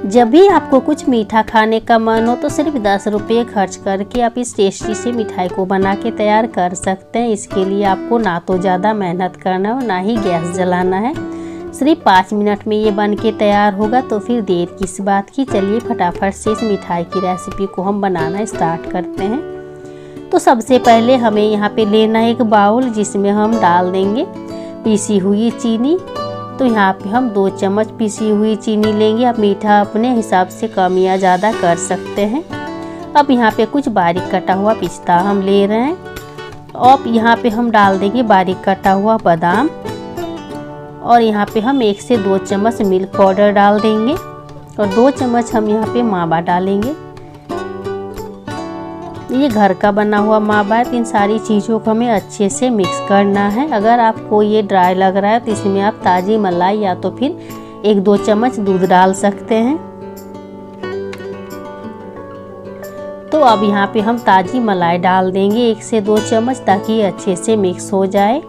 जब भी आपको कुछ मीठा खाने का मन हो तो सिर्फ 10 रुपये खर्च करके आप इस टेस्टी से मिठाई को बना के तैयार कर सकते हैं। इसके लिए आपको ना तो ज़्यादा मेहनत करना हो, ना ही गैस जलाना है। सिर्फ 5 मिनट में ये बन के तैयार होगा, तो फिर देर किस बात की। चलिए फटाफट से इस मिठाई की रेसिपी को हम बनाना स्टार्ट करते हैं। तो सबसे पहले हमें यहाँ पे लेना है एक बाउल, जिसमें हम डाल देंगे पीसी हुई चीनी। तो यहाँ पे हम 2 चम्मच पीसी हुई चीनी लेंगे। आप मीठा अपने हिसाब से कम या ज़्यादा कर सकते हैं। अब यहाँ पे कुछ बारीक कटा हुआ पिस्ता हम ले रहे हैं। अब यहाँ पे हम डाल देंगे बारीक कटा हुआ बादाम, और यहाँ पे हम 1 से 2 चम्मच मिल्क पाउडर डाल देंगे, और 2 चम्मच हम यहाँ पे मावा डालेंगे। ये घर का बना हुआ मावा है। तो इन सारी चीज़ों को हमें अच्छे से मिक्स करना है। अगर आपको ये ड्राई लग रहा है तो इसमें आप ताज़ी मलाई या तो फिर 1-2 चम्मच दूध डाल सकते हैं। तो अब यहाँ पे हम ताज़ी मलाई डाल देंगे 1 से 2 चम्मच, ताकि ये अच्छे से मिक्स हो जाए।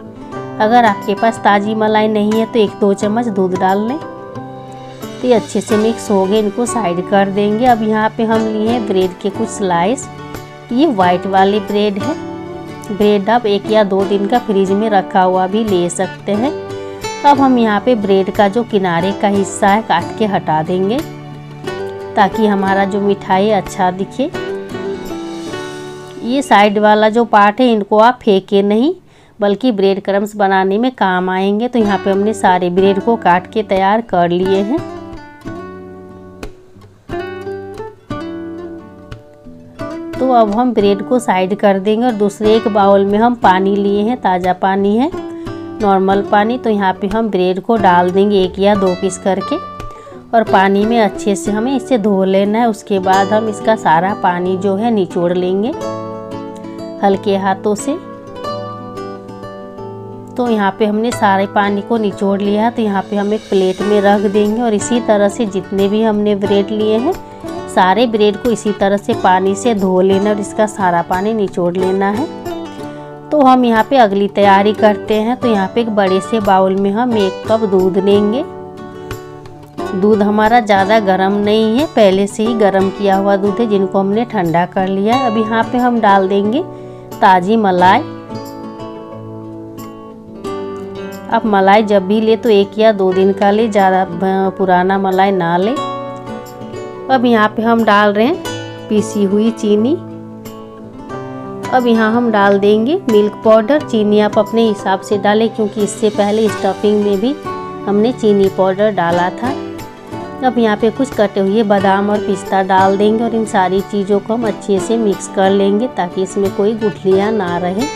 अगर आपके पास ताज़ी मलाई नहीं है तो 1-2 चम्मच दूध डाल लें। तो ये अच्छे से मिक्स हो गए, इनको साइड कर देंगे। अब यहाँ पे हम लिए हैं ब्रेड के कुछ स्लाइस। ये वाइट वाली ब्रेड है। ब्रेड आप 1 या 2 दिन का फ्रिज में रखा हुआ भी ले सकते हैं। अब हम यहाँ पे ब्रेड का जो किनारे का हिस्सा है काट के हटा देंगे, ताकि हमारा जो मिठाई अच्छा दिखे। ये साइड वाला जो पार्ट है इनको आप फेंके नहीं, बल्कि ब्रेड क्रम्स बनाने में काम आएंगे। तो यहाँ पे हमने सारे ब्रेड को काट के तैयार कर लिए हैं। तो अब हम ब्रेड को साइड कर देंगे, और दूसरे एक बाउल में हम पानी लिए हैं। ताज़ा पानी है, नॉर्मल पानी। तो यहाँ पे हम ब्रेड को डाल देंगे 1 या 2 पीस करके, और पानी में अच्छे से हमें इसे धो लेना है। उसके बाद हम इसका सारा पानी जो है निचोड़ लेंगे हल्के हाथों से। तो यहाँ पे हमने सारे पानी को निचोड़ लिया है। तो यहाँ पे हम एक प्लेट में रख देंगे, और इसी तरह से जितने भी हमने ब्रेड लिए हैं सारे ब्रेड को इसी तरह से पानी से धो लेना, और इसका सारा पानी निचोड़ लेना है। तो हम यहाँ पे अगली तैयारी करते हैं। तो यहाँ पे एक बड़े से बाउल में हम 1 कप दूध लेंगे। दूध हमारा ज़्यादा गर्म नहीं है, पहले से ही गर्म किया हुआ दूध है, जिनको हमने ठंडा कर लिया है। अब यहाँ पे हम डाल देंगे ताज़ी मलाई। आप मलाई जब भी ले तो 1 या 2 दिन का ले, ज़्यादा पुराना मलाई ना ले। अब यहाँ पे हम डाल रहे हैं पीसी हुई चीनी। अब यहाँ हम डाल देंगे मिल्क पाउडर। चीनी आप अपने हिसाब से डालें, क्योंकि इससे पहले स्टफिंग में भी हमने चीनी पाउडर डाला था। अब यहाँ पे कुछ कटे हुए बादाम और पिस्ता डाल देंगे, और इन सारी चीज़ों को हम अच्छे से मिक्स कर लेंगे, ताकि इसमें कोई गुठलियाँ ना रहे।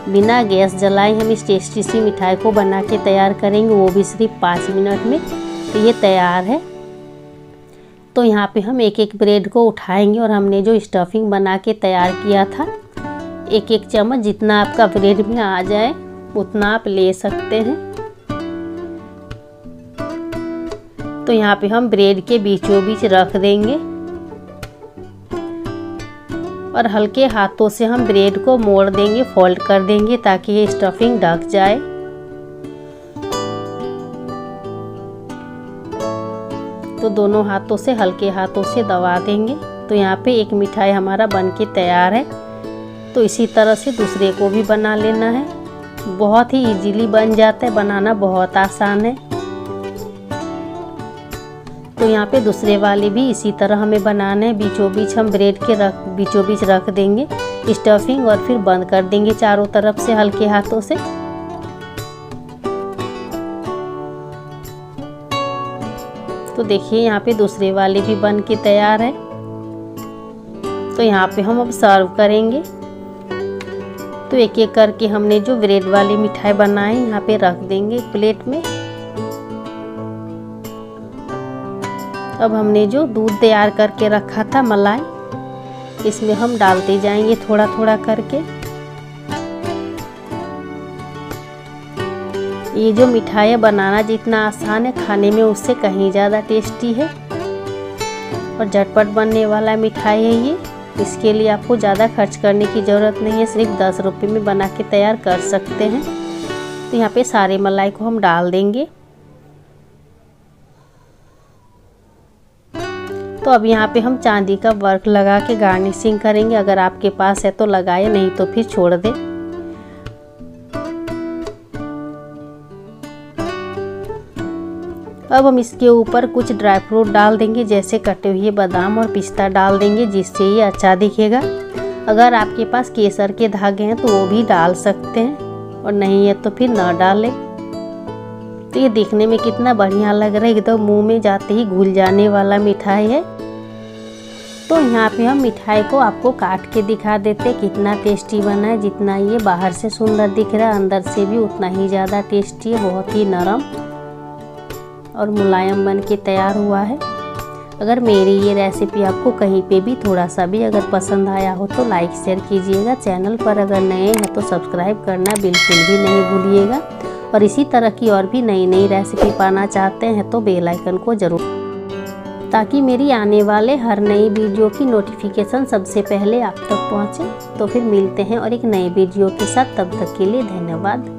बिना गैस जलाए हम इस टेस्टी सी मिठाई को बना के तैयार करेंगे, वो भी सिर्फ 5 मिनट में। तो ये तैयार है। तो यहाँ पे हम 1-1 ब्रेड को उठाएंगे, और हमने जो स्टफिंग बना के तैयार किया था 1-1 चम्मच, जितना आपका ब्रेड में आ जाए उतना आप ले सकते हैं। तो यहाँ पे हम ब्रेड के बीचों बीच रख देंगे, और हल्के हाथों से हम ब्रेड को मोड़ देंगे, फोल्ड कर देंगे, ताकि ये स्टफिंग ढक जाए। तो दोनों हाथों से हल्के हाथों से दबा देंगे। तो यहाँ पे एक मिठाई हमारा बन के तैयार है। तो इसी तरह से दूसरे को भी बना लेना है। बहुत ही इजीली बन जाता है, बनाना बहुत आसान है। तो यहाँ पे दूसरे वाले भी इसी तरह हमें बनाना है। बीचों बीच हम ब्रेड के बीचों बीच रख देंगे स्टफिंग, और फिर बंद कर देंगे चारों तरफ से हल्के हाथों से। तो देखिए यहाँ पे दूसरे वाले भी बन के तैयार है। तो यहाँ पे हम अब सर्व करेंगे। तो एक एक करके हमने जो ब्रेड वाली मिठाई बनाई यहाँ पे रख देंगे एक प्लेट में। अब हमने जो दूध तैयार करके रखा था मलाई, इसमें हम डालते जाएंगे थोड़ा थोड़ा करके। ये जो मिठाई बनाना जितना आसान है, खाने में उससे कहीं ज़्यादा टेस्टी है और झटपट बनने वाला मिठाई है ये। इसके लिए आपको ज़्यादा खर्च करने की ज़रूरत नहीं है, सिर्फ 10 रुपये में बना के तैयार कर सकते हैं। तो यहाँ पे सारे मलाई को हम डाल देंगे तो अब यहाँ पे हम चांदी का वर्क लगा के गार्निशिंग करेंगे। अगर आपके पास है तो लगाए, नहीं तो फिर छोड़ दे। अब हम इसके ऊपर कुछ ड्राई फ्रूट डाल देंगे, जैसे कटे हुए बादाम और पिस्ता डाल देंगे, जिससे ये अच्छा दिखेगा। अगर आपके पास केसर के धागे हैं तो वो भी डाल सकते हैं, और नहीं है तो फिर ना डालें। तो ये देखने में कितना बढ़िया लग रहा है, एकदम मुंह में जाते ही घुल जाने वाला मिठाई है। तो यहाँ पे हम मिठाई को आपको काट के दिखा देते कितना टेस्टी बना है। जितना ये बाहर से सुंदर दिख रहा है, अंदर से भी उतना ही ज़्यादा टेस्टी है। बहुत ही नरम और मुलायम बन के तैयार हुआ है। अगर मेरी ये रेसिपी आपको कहीं पे भी थोड़ा सा भी अगर पसंद आया हो तो लाइक शेयर कीजिएगा। चैनल पर अगर नए हैं तो सब्सक्राइब करना बिल्कुल भी नहीं भूलिएगा। और इसी तरह की और भी नई नई रेसिपी पाना चाहते हैं तो बेल आइकन को ज़रूर, ताकि मेरी आने वाले हर नई वीडियो की नोटिफिकेशन सबसे पहले आप तक पहुँचे। तो फिर मिलते हैं और एक नए वीडियो के साथ, तब तक के लिए धन्यवाद।